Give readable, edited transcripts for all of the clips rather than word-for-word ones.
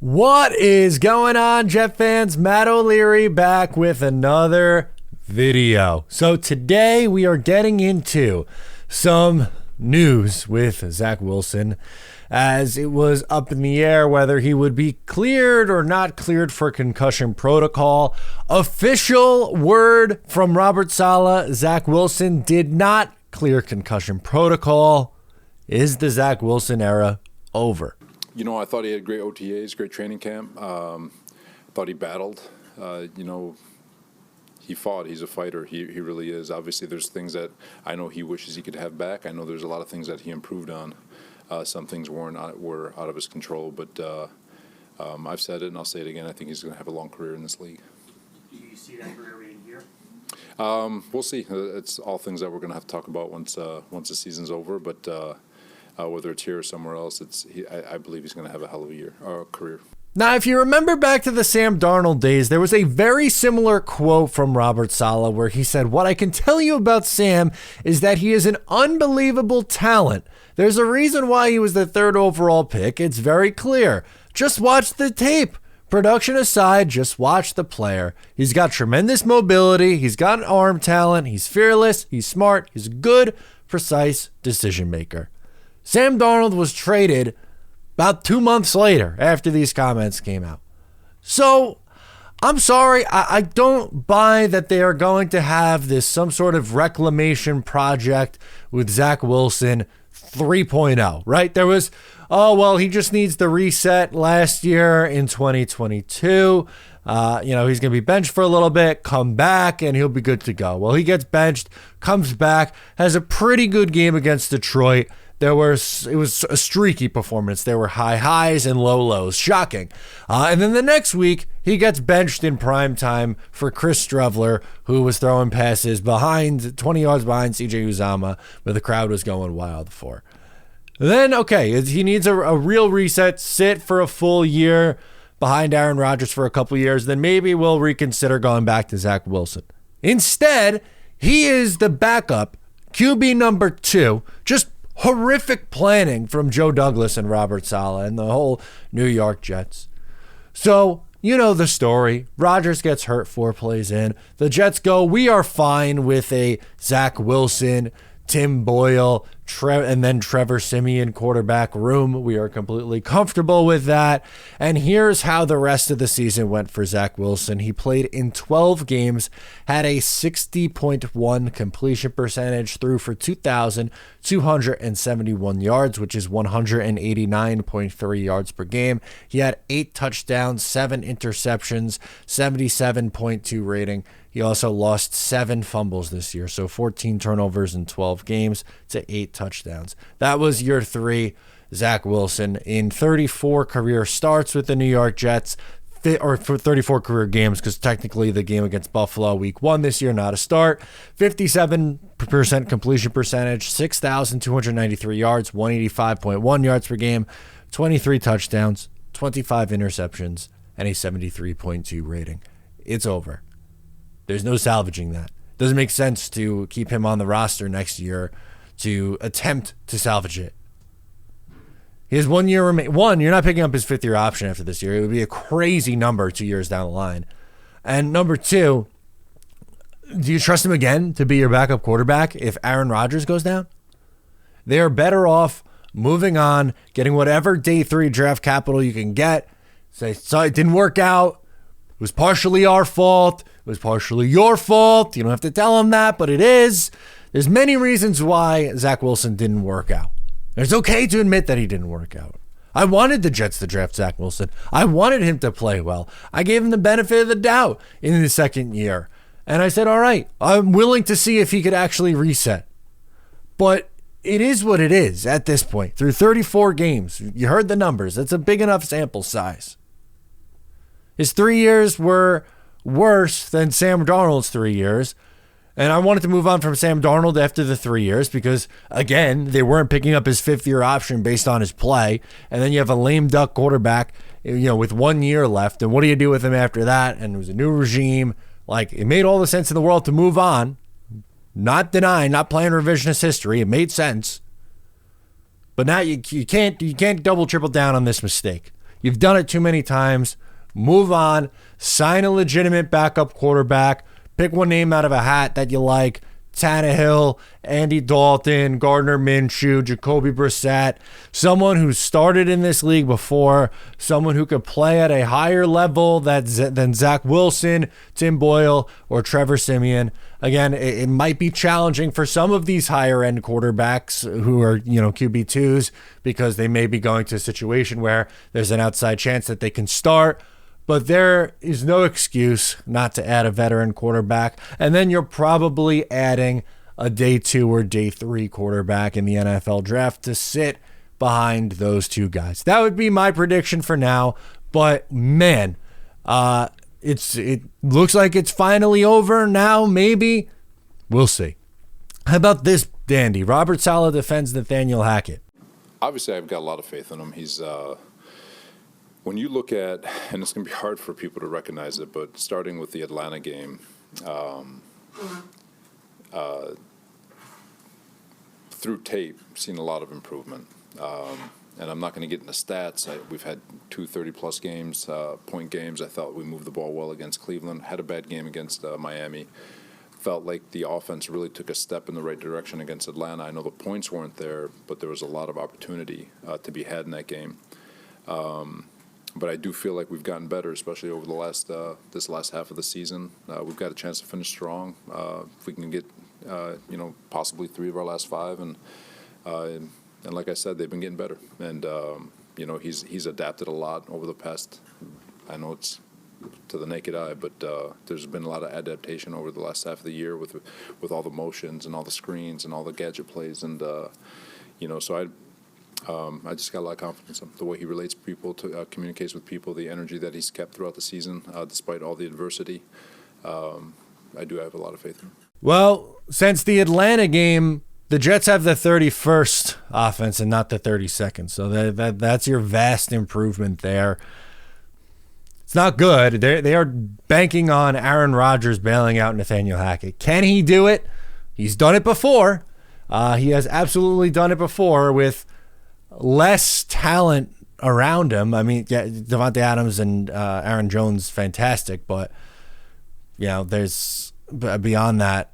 What is going on, Jet fans? Matt O'Leary back with another video. So today we are getting into some news with Zach Wilson, as it was up in the air whether he would be cleared or not cleared for concussion protocol. Official word from Robert Saleh: Zach Wilson did not clear concussion protocol. Is the Zach Wilson era over? You know, I thought he had great OTAs, great training camp. Thought he battled. He fought. He's a fighter. He really is. Obviously, there's things that I know he wishes he could have back. I know there's a lot of things that he improved on. Some things were out of his control. But I've said it, and I'll say it again. I think he's going to have a long career in this league. Do you see that career being here? We'll see. It's all things that we're going to have to talk about once the season's over. But whether it's here or somewhere else, I believe he's going to have a hell of a year or career. Now, if you remember back to the Sam Darnold days, there was a very similar quote from Robert Saleh where he said, "What I can tell you about Sam is that he is an unbelievable talent. There's a reason why he was the third overall pick. It's very clear. Just watch the tape. Production aside, just watch the player. He's got tremendous mobility. He's got an arm talent. He's fearless. He's smart. He's a good, precise decision maker." Sam Darnold was traded about 2 months later after these comments came out. So I'm sorry, I don't buy that they are going to have some sort of reclamation project with Zach Wilson 3.0, right? There was, he just needs the reset last year in 2022. He's going to be benched for a little bit, come back, and he'll be good to go. Well, he gets benched, comes back, has a pretty good game against Detroit. It was a streaky performance. There were high highs and low lows. Shocking. And then the next week, he gets benched in prime time for Chris Streveler, who was throwing passes 20 yards behind CJ Uzomah, where the crowd was going wild for. Then, he needs a real reset, sit for a full year behind Aaron Rodgers for a couple years, then maybe we'll reconsider going back to Zach Wilson. Instead, he is the backup, QB number 2, just horrific planning from Joe Douglas and Robert Saleh and the whole New York Jets. So, you know the story. Rodgers gets hurt 4 plays in. The Jets go, we are fine with a Zach Wilson, Tim Boyle, and then Trevor Siemian quarterback room. We are completely comfortable with that. And here's how the rest of the season went for Zach Wilson. He played in 12 games, had a 60.1 completion percentage, threw for 2,271 yards, which is 189.3 yards per game. He had 8 touchdowns, 7 interceptions, 77.2 rating. He also lost 7 fumbles this year, so 14 turnovers in 12 games to 8 touchdowns. That was year 3, Zach Wilson, in 34 career starts with the New York Jets, or for 34 career games, because technically the game against Buffalo week 1 this year, not a start. 57% completion percentage, 6,293 yards, 185.1 yards per game, 23 touchdowns, 25 interceptions, and a 73.2 rating. It's over. There's no salvaging that. Doesn't make sense to keep him on the roster next year to attempt to salvage it. He has 1 year remaining. One, you're not picking up his 5th year option after this year. It would be a crazy number 2 years down the line. And number 2, do you trust him again to be your backup quarterback if Aaron Rodgers goes down? They are better off moving on, getting whatever day 3 draft capital you can get. Say, so it didn't work out. It was partially our fault. It was partially your fault. You don't have to tell him that, but it is. There's many reasons why Zach Wilson didn't work out. It's okay to admit that he didn't work out. I wanted the Jets to draft Zach Wilson. I wanted him to play well. I gave him the benefit of the doubt in the second year. And I said, all right, I'm willing to see if he could actually reset. But it is what it is at this point. Through 34 games, you heard the numbers. That's a big enough sample size. His 3 years were worse than Sam Darnold's 3 years. And I wanted to move on from Sam Darnold after the 3 years because, again, they weren't picking up his 5th year option based on his play. And then you have a lame duck quarterback, with 1 year left. And what do you do with him after that? And it was a new regime. It made all the sense in the world to move on. Not denying, not playing revisionist history. It made sense. But now you can't double, triple down on this mistake. You've done it too many times. Move on. Sign a legitimate backup quarterback. Pick one name out of a hat that you like. Tannehill, Andy Dalton, Gardner Minshew, Jacoby Brissett, someone who started in this league before, someone who could play at a higher level than Zach Wilson, Tim Boyle, or Trevor Siemian. Again, it might be challenging for some of these higher end quarterbacks who are, QB2s, because they may be going to a situation where there's an outside chance that they can start. But there is no excuse not to add a veteran quarterback. And then you're probably adding a day 2 or day 3 quarterback in the NFL draft to sit behind those two guys. That would be my prediction for now. But man, it looks like it's finally over now, maybe. We'll see. How about this dandy? Robert Saleh defends Nathaniel Hackett. Obviously, I've got a lot of faith in him. He's when you look at, and it's going to be hard for people to recognize it, but starting with the Atlanta game, through tape, seen a lot of improvement. And I'm not going to get into stats. We've had 2 30-plus games, point games. I thought we moved the ball well against Cleveland. Had a bad game against Miami. Felt like the offense really took a step in the right direction against Atlanta. I know the points weren't there, but there was a lot of opportunity to be had in that game. But I do feel like we've gotten better, especially over the this last half of the season. We've got a chance to finish strong. If we can get, possibly 3 of our last 5, and like I said, they've been getting better. And he's adapted a lot over the past. I know it's to the naked eye, but there's been a lot of adaptation over the last half of the year with all the motions and all the screens and all the gadget plays, and so I just got a lot of confidence in the way he relates to people, communicates with people, the energy that he's kept throughout the season, despite all the adversity. I do have a lot of faith in him. Well, since the Atlanta game, the Jets have the 31st offense and not the 32nd. So that's your vast improvement there. It's not good. They are banking on Aaron Rodgers bailing out Nathaniel Hackett. Can he do it? He's done it before. He has absolutely done it before with less talent around him. I mean, yeah, Devontae Adams and Aaron Jones, fantastic, but there's beyond that.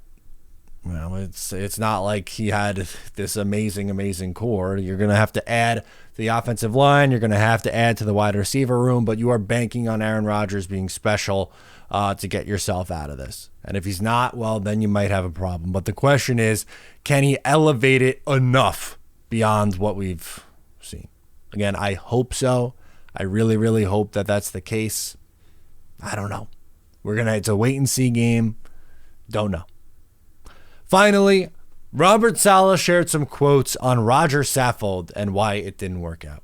It's not like he had this amazing core. You're going to have to add the offensive line. You're going to have to add to the wide receiver room, but you are banking on Aaron Rodgers being special to get yourself out of this. And if he's not, well, then you might have a problem. But the question is, can he elevate it enough beyond what we've seen? Again, I hope so. I really hope that that's the case. I don't know. It's a wait and see game. Don't know. Finally, Robert Saleh shared some quotes on Roger Saffold and why it didn't work out.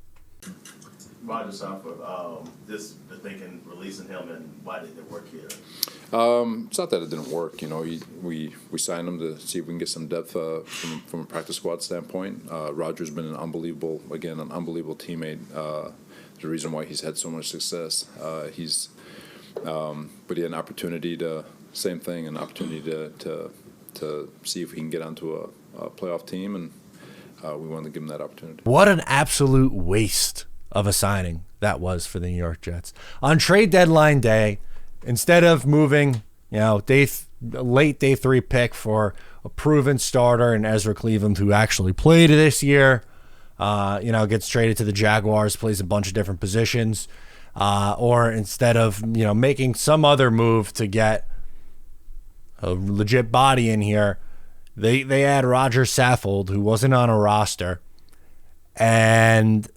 Roger Saffold, just the thinking, releasing him, and why didn't it work here? It's not that it didn't work. We signed him to see if we can get some depth from a practice squad standpoint. Roger's been an unbelievable teammate. There's a reason why he's had so much success. But he had an opportunity to see if he can get onto a playoff team, and we wanted to give him that opportunity. What an absolute waste of a signing that was for the New York Jets. On trade deadline day, instead of moving, late day 3 pick for a proven starter in Ezra Cleveland, who actually played this year, gets traded to the Jaguars, plays a bunch of different positions, or instead of, making some other move to get a legit body in here, they add Roger Saffold, who wasn't on a roster, and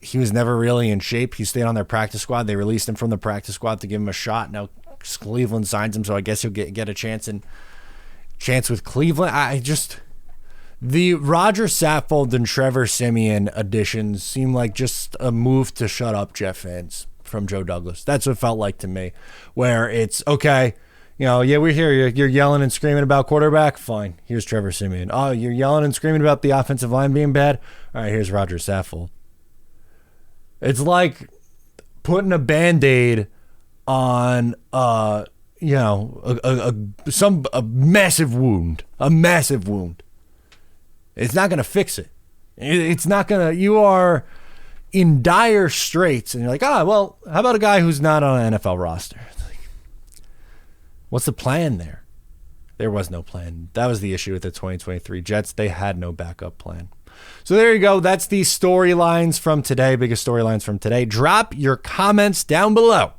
he was never really in shape. He stayed on their practice squad. They released him from the practice squad to give him a shot. Now Cleveland signs him, so I guess he'll get a chance with Cleveland. The Roger Saffold and Trevor Siemian additions seem like just a move to shut up Jet fans from Joe Douglas. That's what it felt like to me, where it's okay. We're here. You're yelling and screaming about quarterback. Fine. Here's Trevor Siemian. Oh, you're yelling and screaming about the offensive line being bad. All right, here's Roger Saffold. It's like putting a Band-Aid on, a massive wound. A massive wound. It's not going to fix it. It's not going to. in dire straits, and you're like, well, how about a guy who's not on an NFL roster? Like, what's the plan there? There was no plan. That was the issue with the 2023 Jets. They had no backup plan. So there you go. That's the storylines from today, biggest storylines from today. Drop your comments down below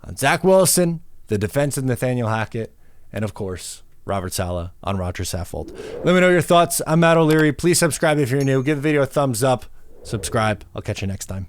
on Zach Wilson, the defense of Nathaniel Hackett, and of course, Robert Saleh on Roger Saffold. Let me know your thoughts. I'm Matt O'Leary. Please subscribe if you're new. Give the video a thumbs up. Subscribe. I'll catch you next time.